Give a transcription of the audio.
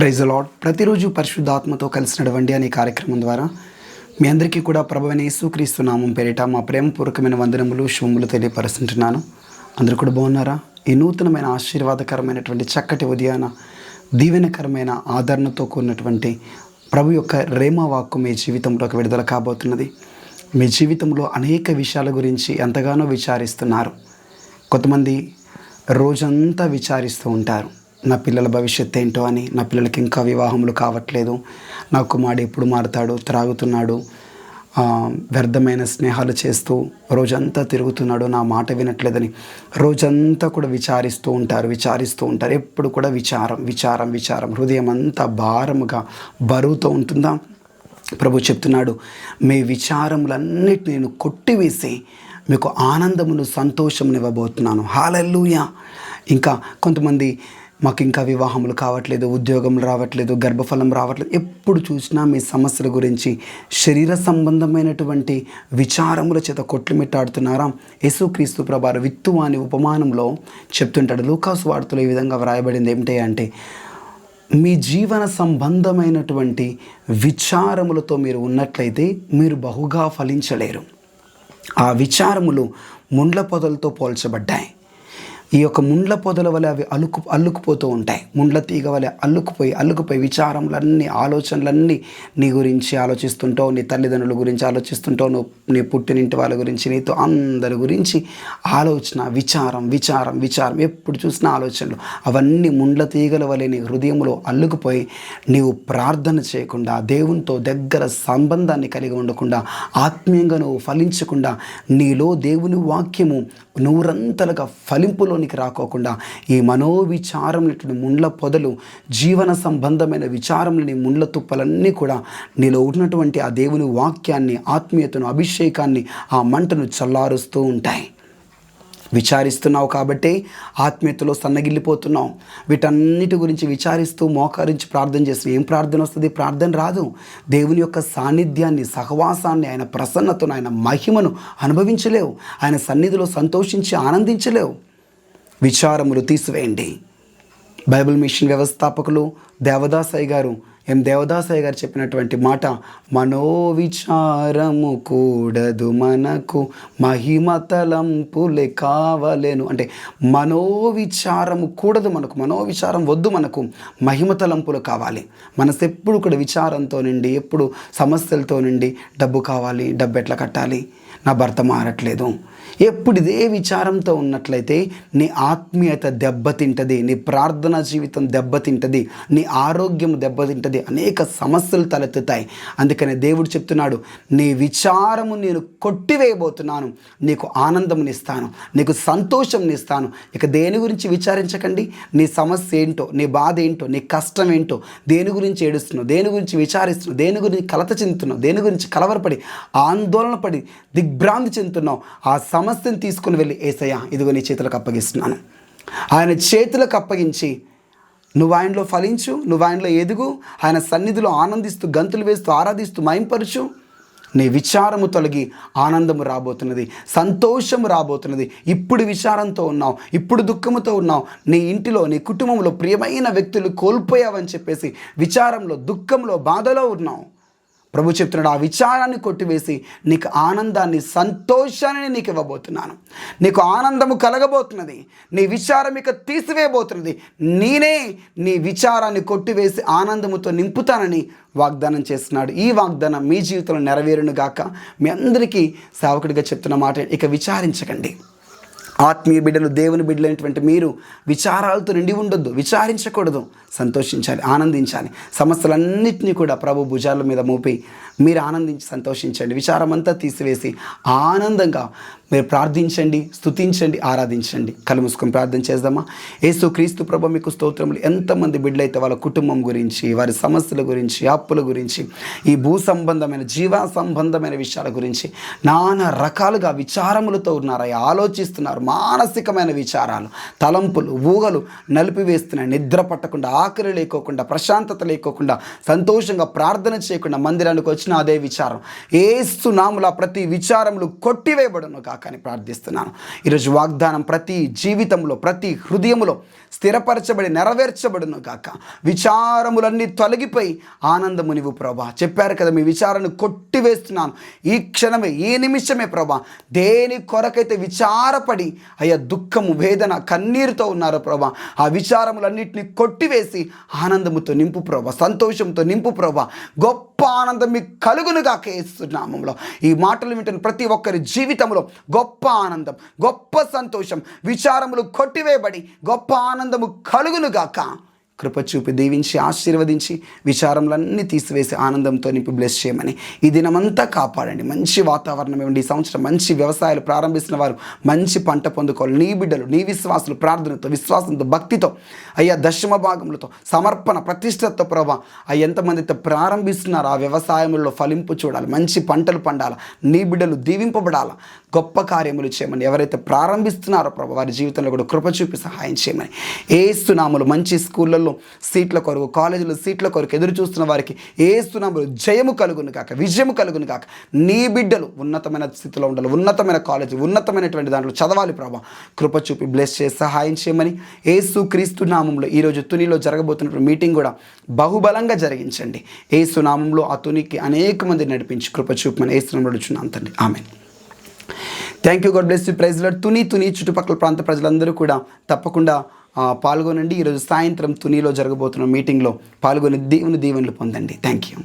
Praise the lord. ప్రతిరోజు పరిశుద్ధాత్మతో కలిసి నడవండి అనే కార్యక్రమం ద్వారా మీ అందరికీ కూడా ప్రభువైన యేసుక్రీస్తు నామం పేరిట మా ప్రేమపూర్వకమైన వందనములు శుభములు తెలియపరుస్తుంటున్నాను. అందరూ కూడా బాగున్నారా? ఈ నూతనమైన ఆశీర్వాదకరమైనటువంటి చక్కటి ఉదయాన దీవెనకరమైన ఆదరణతో కూడినటువంటి ప్రభు యొక్క రేమా వాక్కు మీ జీవితంలోకి విడుదల కాబోతున్నది. మీ జీవితంలో అనేక విషయాల గురించి ఎంతగానో విచారిస్తున్నారు. కొంతమంది రోజంతా విచారిస్తూ ఉంటారు. నా పిల్లల భవిష్యత్తు ఏంటో అని, నా పిల్లలకి ఇంకా వివాహములు కావట్లేదు, నా కుమారుడు ఎప్పుడు మారుతాడు, త్రాగుతున్నాడు, వ్యర్థమైన స్నేహాలు చేస్తూ రోజంతా తిరుగుతున్నాడు, నా మాట వినట్లేదని రోజంతా కూడా విచారిస్తూ ఉంటారు. ఎప్పుడు కూడా విచారం హృదయం అంతా భారముగా బరువుతో ఉంటుందా? ప్రభు చెప్తున్నాడు, మీ విచారములన్నిటి నేను కొట్టివేసి మీకు ఆనందమును సంతోషమును ఇవ్వబోతున్నాను. హల్లెలూయా. ఇంకా కొంతమంది మాకు ఇంకా వివాహములు కావట్లేదు, ఉద్యోగం రావట్లేదు, గర్భఫలం రావట్లేదు, ఎప్పుడు చూసినా మీ సమస్యల గురించి శరీర సంబంధమైనటువంటి విచారముల చేత కొట్లుమిట్టాడుతున్నారా? యేసుక్రీస్తు ప్రభువారు విత్తు అనే ఉపమానంలో చెప్తుంటాడు. లూకాసు వార్తలో ఈ విధంగా వ్రాయబడింది ఏమిటి అంటే, మీ జీవన సంబంధమైనటువంటి విచారములతో మీరు ఉన్నట్లయితే మీరు బహుగా ఫలించలేరు. ఆ విచారములు ముండ్ల పొదలతో పోల్చబడ్డాయి. ఈ యొక్క ముండ్ల పొదల వలె అవి అల్లుకుపోతూ ఉంటాయి. ముండ్ల తీగ వలె అల్లుకుపోయి విచారములన్నీ, ఆలోచనలన్నీ నీ గురించి ఆలోచిస్తుంటావు, నీ తల్లిదండ్రుల గురించి ఆలోచిస్తుంటావు, నువ్వు నీ పుట్టినింటి వాళ్ళ గురించి, నీతో అందరి గురించి ఆలోచన, విచారం ఎప్పుడు చూసినా ఆలోచనలు. అవన్నీ ముండ్ల తీగల వలె నీ హృదయంలో అల్లుకుపోయి నీవు ప్రార్థన చేయకుండా, దేవునితో దగ్గర సంబంధాన్ని కలిగి ఉండకుండా, ఆత్మీయంగా నువ్వు ఫలించకుండా, నీలో దేవుని వాక్యము నూరంతలుగా ఫలింపులోనికి రాకోకుండా ఈ మనోవిచారములటువంటి ముండ్ల పొదలు, జీవన సంబంధమైన విచారములని ముండ్ల తుప్పలన్నీ కూడా నీలో ఉన్నటువంటి ఆ దేవుని వాక్యాన్ని, ఆత్మీయతను, అభిషేకాన్ని, ఆ మంటను చల్లారుస్తూ ఉంటాయి. విచారిస్తున్నావు కాబట్టి ఆత్మీయతలో సన్నగిల్లిపోతున్నావు. వీటన్నిటి గురించి విచారిస్తూ మోకరించి ప్రార్థన చేసిన ఏం ప్రార్థన వస్తుంది? ప్రార్థన రాదు. దేవుని యొక్క సాన్నిధ్యాన్ని, సహవాసాన్ని, ఆయన ప్రసన్నతను, ఆయన మహిమను అనుభవించలేవు. ఆయన సన్నిధిలో సంతోషించి ఆనందించలేవు. విచారములు తీసివేయండి. బైబిల్ మిషన్ వ్యవస్థాపకులు దేవదాసయ్య గారు చెప్పినటువంటి మాట, మనోవిచారము కూడదు మనకు, మహిమ తలంపులే కావలేను. అంటే మనోవిచారము కూడదు మనకు, మనోవిచారం వద్దు మనకు, మహిమ తలంపులు కావాలి. మనసు ఎప్పుడు కూడా విచారంతో నిండి, ఎప్పుడు సమస్యలతో నిండి, డబ్బు కావాలి, డబ్బు ఎట్లా కట్టాలి, నా భర్త మారట్లేదు, ఎప్పుడు ఇదే విచారంతో ఉన్నట్లయితే నీ ఆత్మీయత దెబ్బతింటది, నీ ప్రార్థనా జీవితం దెబ్బతింటది, నీ ఆరోగ్యం దెబ్బతింటది, అనేక సమస్యలు తలెత్తుతాయి. అందుకనే దేవుడు చెప్తున్నాడు, నీ విచారము నేను కొట్టివేయబోతున్నాను, నీకు ఆనందమునిస్తాను, నీకు సంతోషంనిస్తాను. ఇక దేని గురించి విచారించకండి. నీ సమస్య ఏంటో, నీ బాధ ఏంటో, నీ కష్టం ఏంటో, దేని గురించి ఏడుస్తున్నావు, దేని గురించి విచారిస్తున్నావు, దేని గురించి కలత చెందుతున్నావు, దేని గురించి కలవరపడి ఆందోళన పడి దిగ్భ్రాంతి చెందుతున్నావు, ఆ సమస్యను తీసుకుని వెళ్ళి యేసయ్యా ఇదిగో నీ చేతులకు అప్పగిస్తున్నాను. ఆయన చేతులకు అప్పగించి నువ్వు ఆయనలో ఫలించు, నువ్వు ఆయనలో ఎదుగు, ఆయన సన్నిధిలో ఆనందిస్తూ, గంతులు వేస్తూ, ఆరాధిస్తూ మహింపరచు. నీ విచారము తొలగి ఆనందము రాబోతున్నది, సంతోషము రాబోతున్నది. ఇప్పుడు విచారంతో ఉన్నావు, ఇప్పుడు దుఃఖముతో ఉన్నావు, నీ ఇంటిలో, నీ కుటుంబంలో ప్రియమైన వ్యక్తులు కోల్పోయావని చెప్పేసి విచారంలో, దుఃఖంలో, బాధలో ఉన్నావు. ప్రభు చెప్తున్నాడు, ఆ విచారాన్ని కొట్టివేసి నీకు ఆనందాన్ని, సంతోషాన్ని నీకు ఇవ్వబోతున్నాను. నీకు ఆనందము కలగబోతున్నది. నీ విచారం ఇక తీసివేయబోతున్నది. నేనే నీ విచారాన్ని కొట్టివేసి ఆనందముతో నింపుతానని వాగ్దానం చేస్తున్నాడు. ఈ వాగ్దానం మీ జీవితంలో నెరవేరును గాక. మీ అందరికీ సేవకుడిగా చెప్తున్న మాట, ఇక విచారించకండి. ఆత్మీయ బిడ్డలు, దేవుని బిడ్డలైనటువంటి మీరు విచారాలతో నిండి ఉండొద్దు, విచారించకూడదు, సంతోషించాలి, ఆనందించాలి. సమస్యలన్నింటినీ కూడా ప్రభు భుజాల మీద మోపి మీరు ఆనందించి సంతోషించండి. విచారమంతా తీసివేసి ఆనందంగా మీరు ప్రార్థించండి, స్తుతించండి, ఆరాధించండి. కళ్ళు మూసుకొని ప్రార్థన చేద్దామా? యేసుక్రీస్తు ప్రభు మీకు స్తోత్రములు. ఎంతమంది బిడ్డలైతే వాళ్ళ కుటుంబం గురించి, వారి సమస్యల గురించి, అప్పుల గురించి, ఈ భూ సంబంధమైన, జీవ సంబంధమైన విషయాల గురించి నానా రకాలుగా విచారములతో ఉన్నారయ్యా, ఆలోచిస్తున్నారు. మానసికమైన విచారాలు, తలంపులు, ఊహలు నలిపివేస్తున్నాయి. నిద్ర పట్టకుండా, ఆకలి లేకోకుండా, ప్రశాంతత లేకోకుండా, సంతోషంగా ప్రార్థన చేయకుండా మందిరానికి వచ్చిన అదే విచారం. యేసు నామములో ప్రతి విచారములు కొట్టివేయబడును కాక. గాక అని ప్రార్థిస్తున్నాను. ఈరోజు వాగ్దానం ప్రతి జీవితంలో, ప్రతి హృదయంలో స్థిరపరచబడి నెరవేర్చబడును గాక. విచారములన్నీ తొలగిపోయి ఆనందము నీవు ప్రభా. చెప్పారు కదా, మీ విచారాన్ని కొట్టివేస్తున్నాను ఈ క్షణమే, ఈ నిమిషమే ప్రభా. దేని కొరకైతే విచారపడి అయ్యా దుఃఖము, వేదన, కన్నీరుతో ఉన్నారు ప్రభా, ఆ విచారములన్నింటినీ కొట్టివేసి ఆనందముతో నింపు ప్రభా, సంతోషంతో నింపు ప్రభా. గొప్ప ఆనందం మీకు కలుగునుగాక యేసు నామములో. ఈ మాటలు వింటున్న ప్రతి ఒక్కరి జీవితంలో గొప్ప ఆనందం, గొప్ప సంతోషం, విచారములు కొట్టివేయబడి గొప్ప ఆనందము కలుగునుగాక. కృప చూపి దీవించి ఆశీర్వదించి విచారములన్నీ తీసివేసి ఆనందంతో నింపి బ్లెస్ చేయమని ఈ దినమంతా కాపాడండి. మంచి వాతావరణం ఇవ్వండి. ఈ సంవత్సరం మంచి వ్యవసాయాలు ప్రారంభిస్తున్న వారు మంచి పంట పొందుకోవాలి. నీ బిడ్డలు, నీ విశ్వాసులు ప్రార్థనతో, విశ్వాసంతో, భక్తితో, అయ్యా దశమ భాగములతో, సమర్పణ, ప్రతిష్టతో ప్రభా ఎంతమందితో ప్రారంభిస్తున్నారు ఆ వ్యవసాయంలో ఫలింపు చూడాలి, మంచి పంటలు పండాలి, నీ బిడ్డలు దీవింపబడాలి, గొప్ప కార్యములు చేయమని. ఎవరైతే ప్రారంభిస్తున్నారో ప్రభా వారి జీవితంలో కూడా కృప చూపి సహాయం చేయమని. యేసు నామములో మంచి స్కూళ్ళల్లో సీట్ల కొరకు, కాలేజీలో సీట్ల కొరకు ఎదురు చూస్తున్న వారికి యేసు నామములో జయము కలుగును కాక, విజయము కలుగును కాక. నీ బిడ్డలు ఉన్నతమైన స్థితిలో ఉండాలి, ఉన్నతమైన కాలేజీ, ఉన్నతమైనటువంటి దాంట్లో చదవాలి ప్రభా. కృప చూపి బ్లెస్ చేసి సహాయం చేయమని యేసు క్రీస్తు నామంలో ఈరోజు తునిలో జరగబోతున్నటువంటి మీటింగ్ కూడా బహుబలంగా జరిగించండి. యేసు నామంలో ఆ తునికి అనేక మంది నడిపించి కృప చూపమని యేసు నామములో అడుగుచున్నాను తండ్రి, ఆమేన్. Thank you. God bless you. Praise Lord. Tuni చుట్టుపక్కల ప్రాంత ప్రజలందరూ కూడా తప్పకుండా పాల్గొనండి. ఈరోజు సాయంత్రం తునిలో జరగబోతున్న మీటింగ్లో పాల్గొని దేవుని దీవెనలు పొందండి. Thank you.